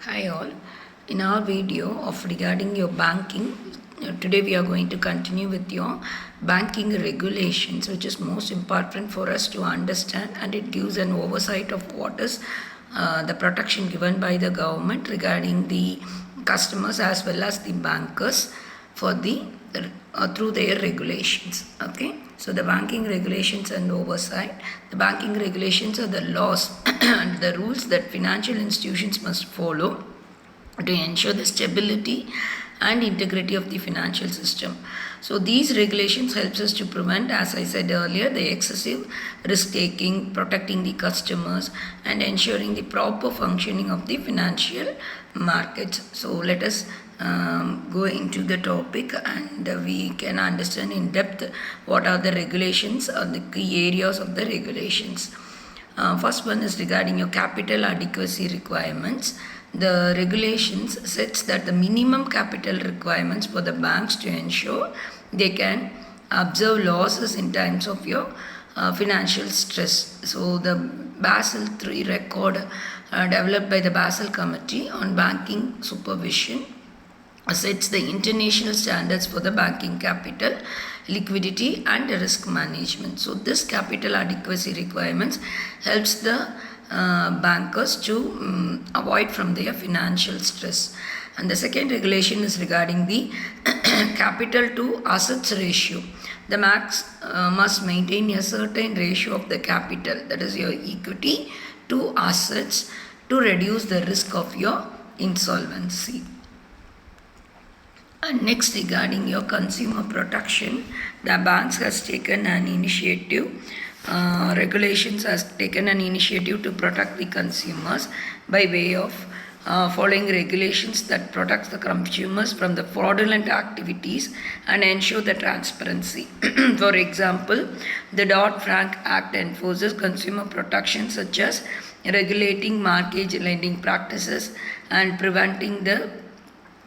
Hi all. In our video of regarding your banking, today we are going to continue with your banking regulations, which is most important for us to understand, and it gives an oversight of what is the protection given by the government regarding the customers as well as the bankers for the through their regulations. Okay, so the banking regulations and oversight. The banking regulations are the laws and the rules that financial institutions must follow to ensure the stability and integrity of the financial system. So these regulations helps us to prevent, as I said earlier, the excessive risk taking, protecting the customers, and ensuring the proper functioning of the financial markets. So let us go into the topic, and we can understand in depth what are the regulations or the key areas of the regulations. First one is regarding your capital adequacy requirements. The regulations sets that the minimum capital requirements for the banks to ensure they can observe losses in times of your financial stress. So the Basel III record developed by the Basel Committee on Banking Supervision sets the international standards for the banking capital, liquidity and risk management. So this capital adequacy requirements helps the bankers to avoid from their financial stress. And the second regulation is regarding the capital to assets ratio. The banks must maintain a certain ratio of the capital, that is your equity to assets, to reduce the risk of your insolvency. And next, regarding your consumer protection, the banks has taken an initiative. Regulations has taken an initiative to protect the consumers by way of following regulations that protect the consumers from the fraudulent activities and ensure the transparency. For example, the Dodd-Frank Act enforces consumer protection such as regulating mortgage lending practices and preventing the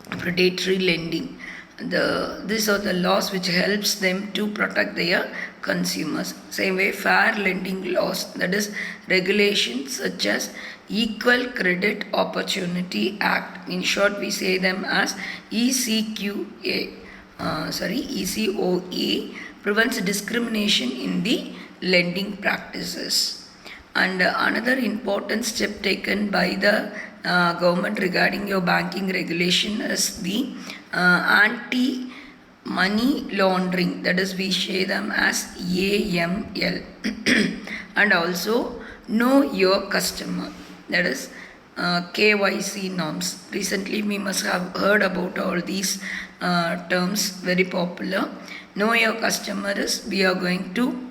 predatory lending. These are the laws which helps them to protect their consumers. Same way, fair lending laws, that is regulations such as Equal Credit Opportunity Act. In short, we say them as ECOA, prevents discrimination in the lending practices. And another important step taken by the government regarding your banking regulation is the anti-money laundering, that is we say them as AML. And also know your customer, that is KYC norms. Recently we must have heard about all these terms, very popular. Know your customer is we are going to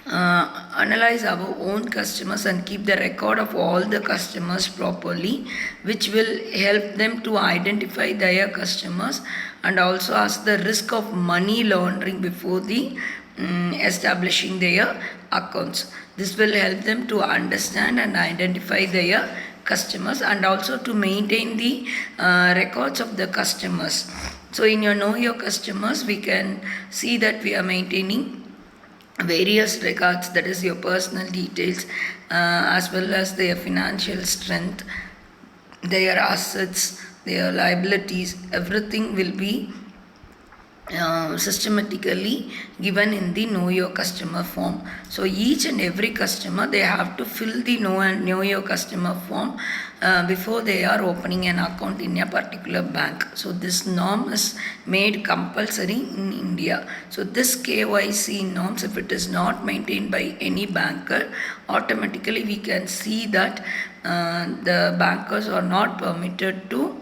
analyze our own customers and keep the record of all the customers properly, which will help them to identify their customers and also ask the risk of money laundering before the establishing their accounts. This will help them to understand and identify their customers and also to maintain the records of the customers. So in your know your customers, we can see that we are maintaining various records, that is your personal details as well as their financial strength, their assets, their liabilities, everything will be systematically given in the know your customer form. So each and every customer, they have to fill the know your customer form before they are opening an account in a particular bank. So this norm is made compulsory in India. So this KYC norms, if it is not maintained by any banker, automatically we can see that the bankers are not permitted to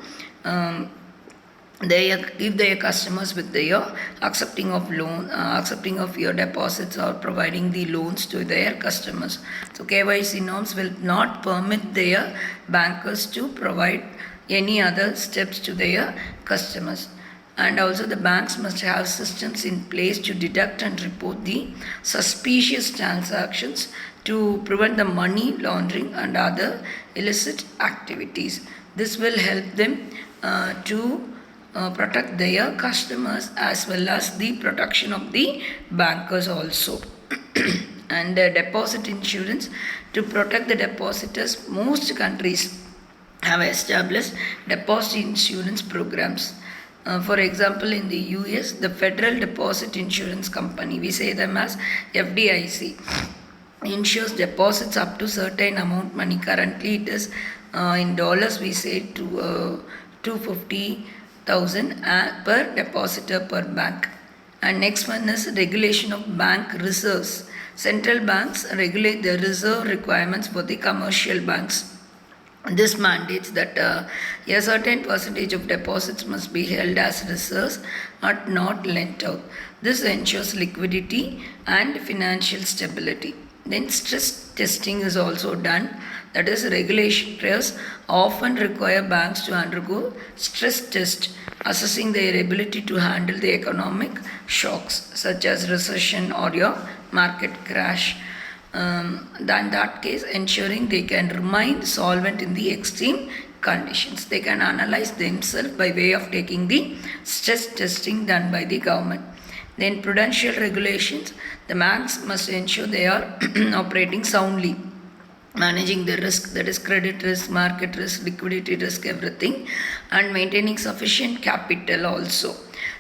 they give their customers with their accepting of your deposits or providing the loans to their customers. So KYC norms will not permit their bankers to provide any other steps to their customers. And also the banks must have systems in place to detect and report the suspicious transactions to prevent the money laundering and other illicit activities. This will help them to protect their customers as well as the protection of the bankers also. And deposit insurance to protect the depositors. Most countries have established deposit insurance programs. For example, in the US, the Federal Deposit Insurance Company, we say them as FDIC, insures deposits up to certain amount money. Currently, it is in dollars. We say to 250,000 per depositor per bank. And next one is regulation of bank reserves. Central banks regulate the reserve requirements for the commercial banks. This mandates that a certain percentage of deposits must be held as reserves but not lent out. This ensures liquidity and financial stability. Then stress testing is also done. That is, regulators often require banks to undergo stress test, assessing their ability to handle the economic shocks such as recession or your market crash. In that case, ensuring they can remain solvent in the extreme conditions. They can analyze themselves by way of taking the stress testing done by the government. Then prudential regulations, the banks must ensure they are operating soundly, managing the risk, that is credit risk, market risk, liquidity risk, everything, and maintaining sufficient capital also.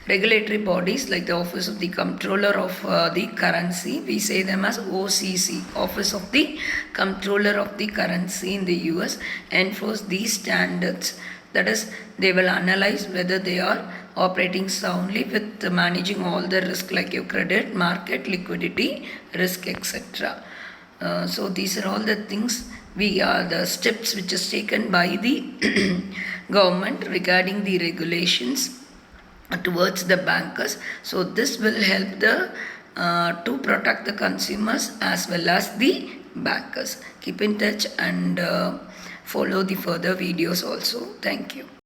Regulatory bodies like the Office of the Comptroller of the Currency, we say them as OCC, Office of the Comptroller of the Currency in the US, enforce these standards. That is, they will analyze whether they are operating soundly with managing all the risk like your credit, market, liquidity, risk, etc. So these are all the things we are the steps which is taken by the government regarding the regulations towards the bankers. So this will help the to protect the consumers as well as the bankers. Keep in touch and follow the further videos also. Thank you.